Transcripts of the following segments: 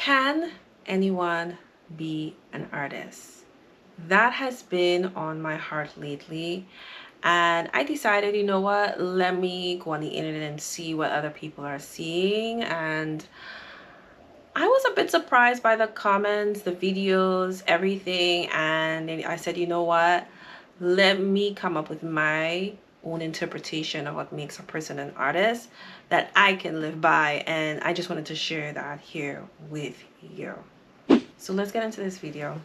Can anyone be an artist? That has been on my heart lately, and I decided, you know what, let me go on the internet and see what other people are seeing. And I was a bit surprised by the comments, the videos, everything, and then I said, you know what, let me come up with my own interpretation of what makes a person an artist that I can live by, and I just wanted to share that here with you. So let's get into this video.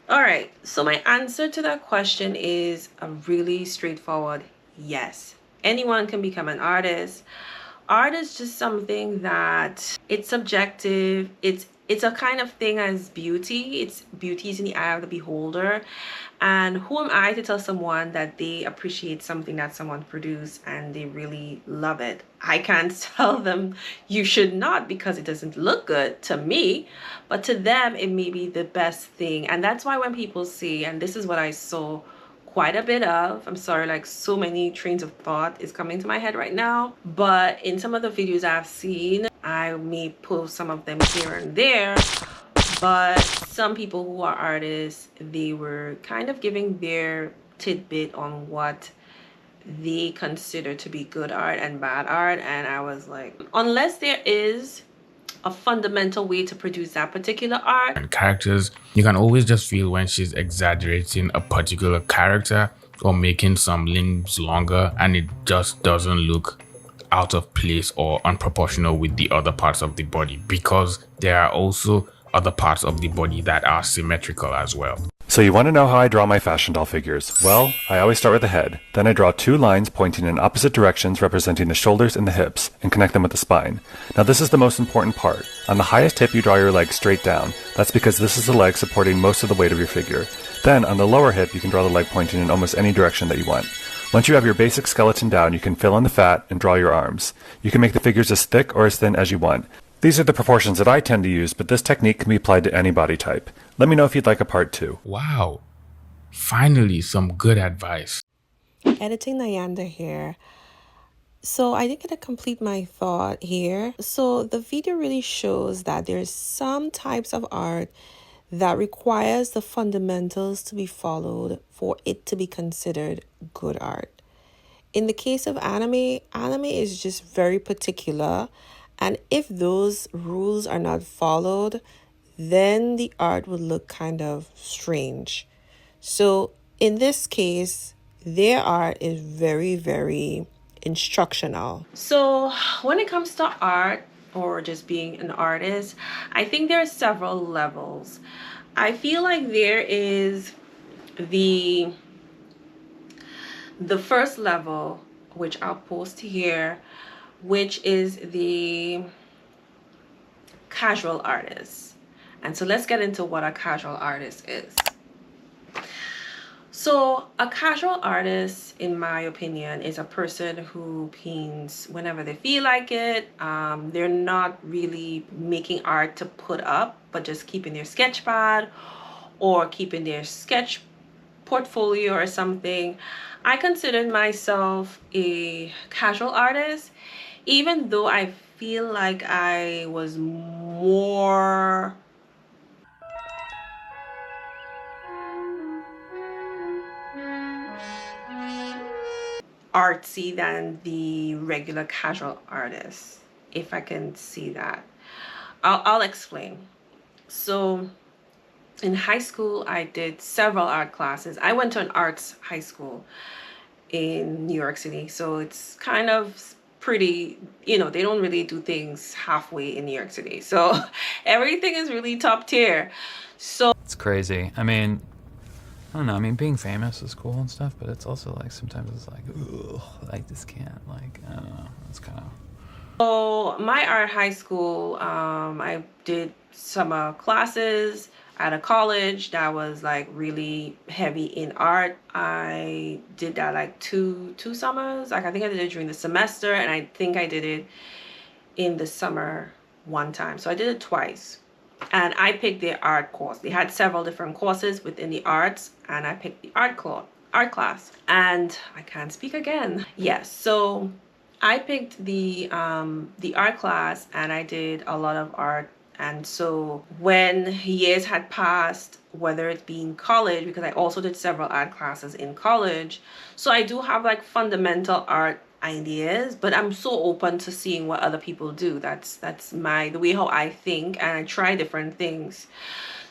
All right, so my answer to that question is a really straightforward yes. Anyone can become an artist. Art is just something that it's subjective. It's a kind of thing as beauty. It's beauty is in the eye of the beholder. And who am I to tell someone that they appreciate something that someone produced and they really love it? I can't tell them you should not because it doesn't look good to me, but to them it may be the best thing. And that's why when people say, and this is what I saw quite a bit of, I'm sorry, like so many trains of thought is coming to my head right now, but in some of the videos I've seen, I may post some of them here and there, but some people who are artists, they were kind of giving their tidbit on what they consider to be good art and bad art. And I was like, unless there is a fundamental way to produce that particular art and characters, you can always just feel when she's exaggerating a particular character or making some limbs longer, and it just doesn't look out of place or unproportional with the other parts of the body, because there are also other parts of the body that are symmetrical as well. So you want to know how I draw my fashion doll figures? Well, I always start with the head. Then I draw two lines pointing in opposite directions representing the shoulders and the hips, and connect them with the spine. Now this is the most important part. On the highest hip you draw your leg straight down. That's because this is the leg supporting most of the weight of your figure. Then on the lower hip you can draw the leg pointing in almost any direction that you want. Once you have your basic skeleton down, you can fill in the fat and draw your arms. You can make the figures as thick or as thin as you want. These are the proportions that I tend to use, but this technique can be applied to any body type. Let me know if you'd like a part 2. Wow, finally some good advice. Editing Nyanda here. So I didn't get to complete my thought here. So the video really shows that there's some types of art that requires the fundamentals to be followed for it to be considered good art. In the case of anime is just very particular. And if those rules are not followed, then the art would look kind of strange. So in this case, their art is very, very instructional. So when it comes to art or just being an artist, I think there are several levels. I feel like there is the first level, which I'll post here, which is the casual artist. And so let's get into what a casual artist is. So a casual artist, in my opinion, is a person who paints whenever they feel like it. They're not really making art to put up, but just keeping their sketch pad or keeping their sketch portfolio or something. I consider myself a casual artist, even though I feel like I was more artsy than the regular casual artist, if I can see that. I'll explain. So in high school, I did several art classes. I went to an arts high school in New York City, so it's kind of pretty, they don't really do things halfway in New York City, so everything is really top tier. So it's crazy. I mean, I don't know, I mean, being famous is cool and stuff, but it's also like sometimes it's like, ugh, like this can't, like, I don't know, it's kind of. So my art high school, I did summer classes at a college that was like really heavy in art. I did that like two summers. Like I think I did it during the semester, and I think I did it in the summer one time. So I did it twice. And I picked the art course. They had several different courses within the arts, and I picked the art class. And I can't speak again. Yes, so I picked the art class, and I did a lot of art And so when years had passed, whether it be in college, because I also did several art classes in college, so I do have like fundamental art ideas, but I'm so open to seeing what other people do. That's the way how I think, and I try different things.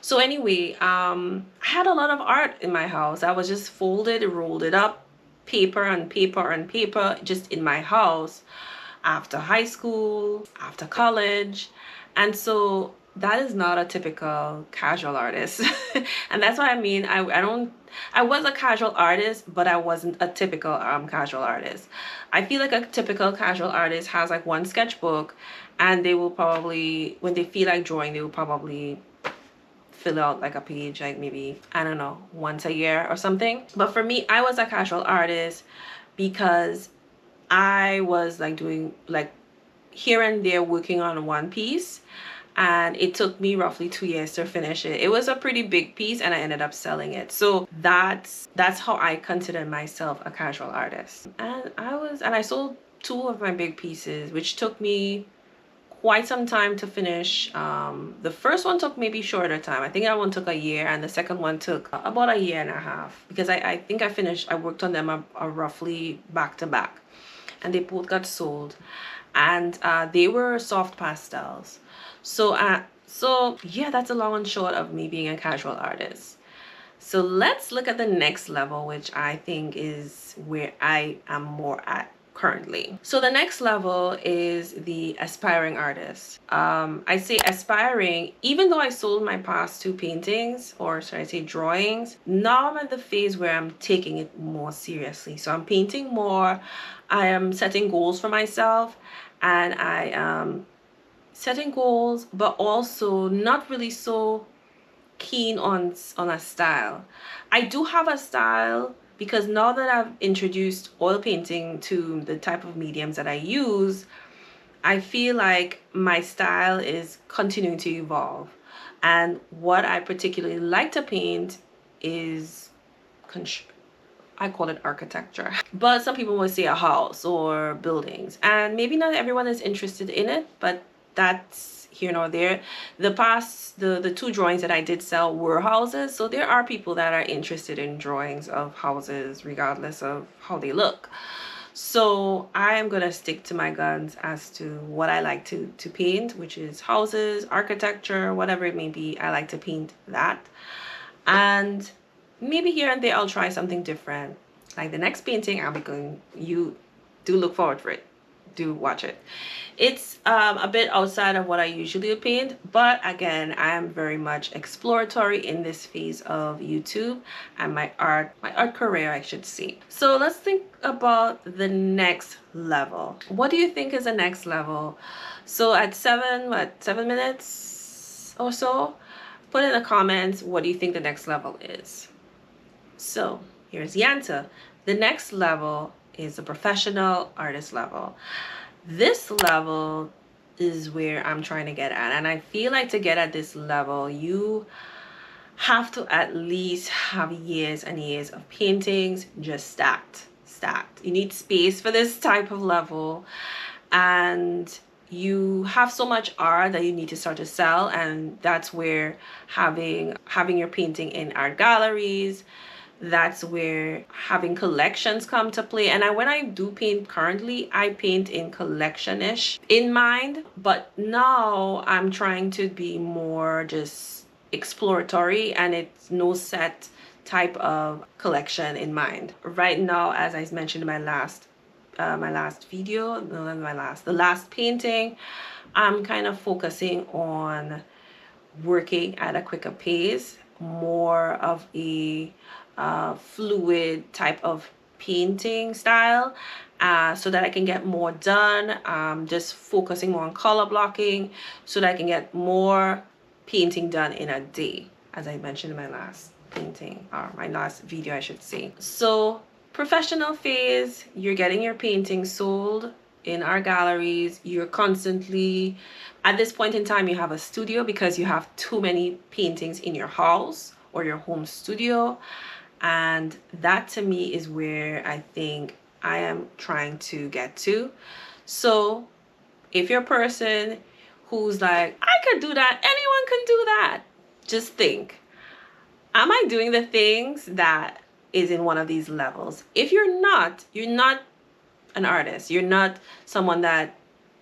So anyway, I had a lot of art in my house. I was just folded, rolled it up, paper and paper and paper, just in my house after high school, after college. And so that is not a typical casual artist. And that's what I mean. I was a casual artist, but I wasn't a typical casual artist. I feel like a typical casual artist has like one sketchbook, and they will probably, when they feel like drawing, they will probably fill out like a page, like maybe, I don't know, once a year or something. But for me, I was a casual artist because I was like doing like here and there working on one piece, and it took me roughly 2 years to finish it. It was a pretty big piece, and I ended up selling it. So that's how I consider myself a casual artist. And I sold two of my big pieces, which took me quite some time to finish. The first one took maybe shorter time. I think that one took a year, and the second one took about a year and a half, because I think I worked on them a roughly back to back, and they both got sold. And they were soft pastels. So yeah, that's a long and short of me being a casual artist. So let's look at the next level, which I think is where I am more at currently. So the next level is the aspiring artist. I say aspiring, even though I sold my past two paintings, or should I say drawings, now I'm at the phase where I'm taking it more seriously. So I'm painting more, I am setting goals for myself, and I am setting goals, but also not really so keen on a style. I do have a style, because now that I've introduced oil painting to the type of mediums that I use, I feel like my style is continuing to evolve. And what I particularly like to paint is, I call it architecture, but some people would say a house or buildings, and maybe not everyone is interested in it, but that's here nor there. The two drawings that I did sell were houses, so there are people that are interested in drawings of houses regardless of how they look. So I am gonna stick to my guns as to what I like to paint, which is houses, architecture, whatever it may be. I like to paint that, and maybe here and there I'll try something different. Like the next painting I'll be going, you do look forward for it, do watch it. It's a bit outside of what I usually paint, but again, I am very much exploratory in this phase of YouTube and my art career, I should say. So let's think about the next level. What do you think is the next level? So at 7 minutes or so, put in the comments, what do you think the next level is? So here's the answer. The next level is the professional artist level. This level is where I'm trying to get at, and I feel like to get at this level, you have to at least have years and years of paintings just stacked. You need space for this type of level, and you have so much art that you need to start to sell, and that's where having your painting in art galleries, that's where having collections come to play. And when I do paint currently, I paint in collection-ish in mind, but now I'm trying to be more just exploratory, and it's no set type of collection in mind right now. As I mentioned in the last painting, I'm kind of focusing on working at a quicker pace, more of a fluid type of painting style, so that I can get more done. Just focusing more on color blocking so that I can get more painting done in a day, as I mentioned in my last painting, or my last video I should say. So professional phase, you're getting your paintings sold in our galleries. You're constantly, at this point in time, you have a studio because you have too many paintings in your house or your home studio. And that to me is where I think I am trying to get to. So if you're a person who's like, I could do that, anyone can do that. Just think, am I doing the things that is in one of these levels? If you're not an artist. You're not someone that,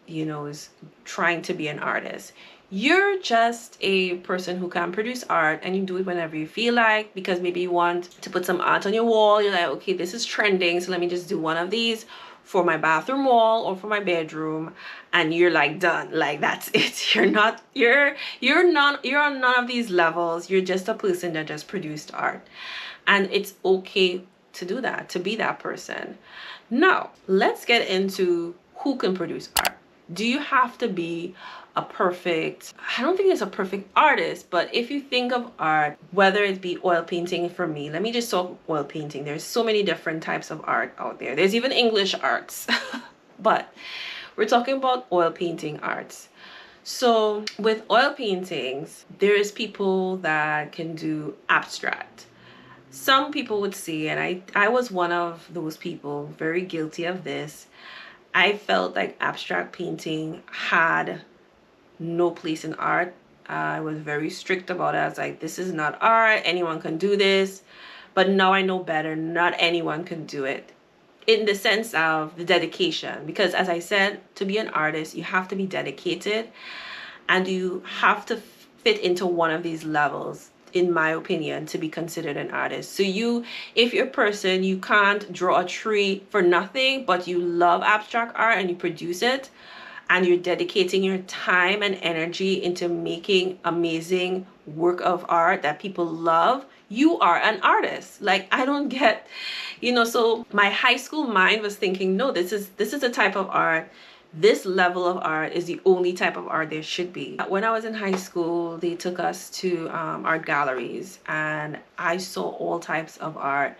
is trying to be an artist. You're just a person who can produce art, and you do it whenever you feel like, because maybe you want to put some art on your wall. You're like, okay, this is trending, so let me just do one of these for my bathroom wall or for my bedroom, and you're like done. Like, that's it. You're on none of these levels. You're just a person that just produced art, and it's okay to do that, to be that person. Now, let's get into who can produce art. Do you have to be a perfect, I don't think it's a perfect artist, but if you think of art, whether it be oil painting, for me, let me just talk oil painting. There's so many different types of art out there. There's even English arts, but we're talking about oil painting arts. So with oil paintings, there's people that can do abstract. Some people would say, and I was one of those people, very guilty of this. I felt like abstract painting had no place in art. I was very strict about it. I was like, this is not art. Anyone can do this. But now I know better. Not anyone can do it. In the sense of the dedication. Because as I said, to be an artist, you have to be dedicated. And you have to fit into one of these levels, in my opinion, to be considered an artist. So if you're a person, you can't draw a tree for nothing, but you love abstract art and you produce it, and you're dedicating your time and energy into making amazing work of art that people love, you are an artist. Like, I don't get, so my high school mind was thinking, no, this is a type of art. This level of art is the only type of art there should be. When I was in high school, they took us to art galleries, and I saw all types of art,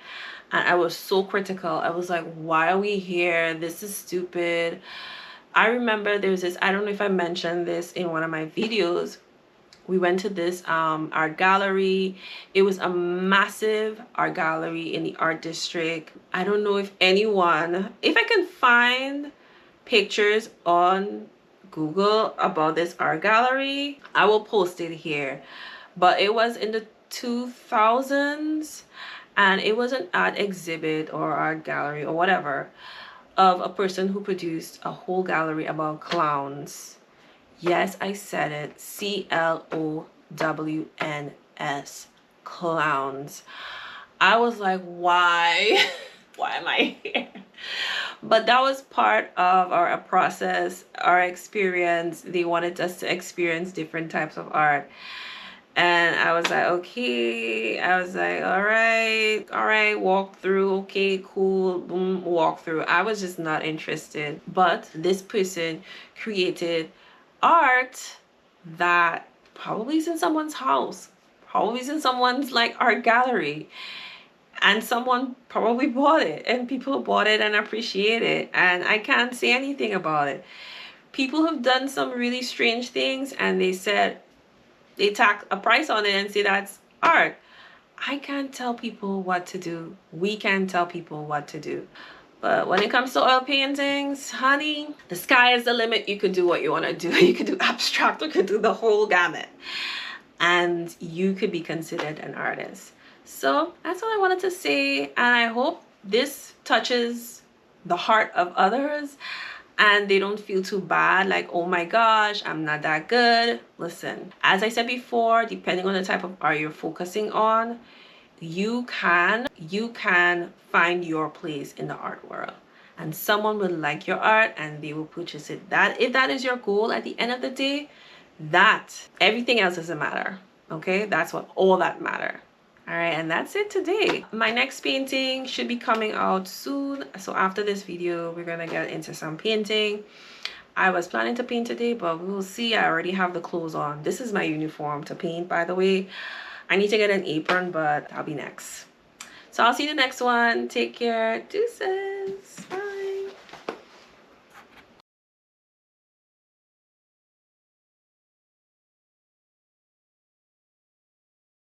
and I was so critical. I was like, why are we here? This is stupid. I remember there's this, I don't know if I mentioned this in one of my videos. We went to this art gallery. It was a massive art gallery in the art district. I don't know if I can find pictures on Google about this art gallery, I will post it here. But it was in the 2000s, and it was an art exhibit or art gallery or whatever of a person who produced a whole gallery about clowns. Yes, I said it. CLOWNS. Clowns. I was like, why? Why am I here? But that was part of our process, our experience. They wanted us to experience different types of art. And I was like, okay. I was like, all right, walk through. Okay, cool, boom, walk through. I was just not interested. But this person created art that probably is in someone's house, probably is in someone's like art gallery. And someone probably bought it, and people bought it and appreciate it. And I can't say anything about it. People have done some really strange things, and they tack a price on it and say that's art. I can't tell people what to do. We can't tell people what to do. But when it comes to oil paintings, honey, the sky is the limit. You could do what you want to do. You could do abstract, you could do the whole gamut. And you could be considered an artist. So that's all I wanted to say, and I hope this touches the heart of others and they don't feel too bad, like, oh my gosh, I'm not that good. Listen, as I said before, depending on the type of art you're focusing on, you can find your place in the art world, and someone will like your art and they will purchase it. That, if that is your goal at the end of the day, that everything else doesn't matter. Okay, that's what all that matter. All right, and that's it today. My next painting should be coming out soon. So after this video, we're gonna get into some painting. I was planning to paint today, but we'll see. I already have the clothes on. This is my uniform to paint, by the way. I need to get an apron, but I'll be next. So I'll see you in the next one. Take care. Deuces. Bye.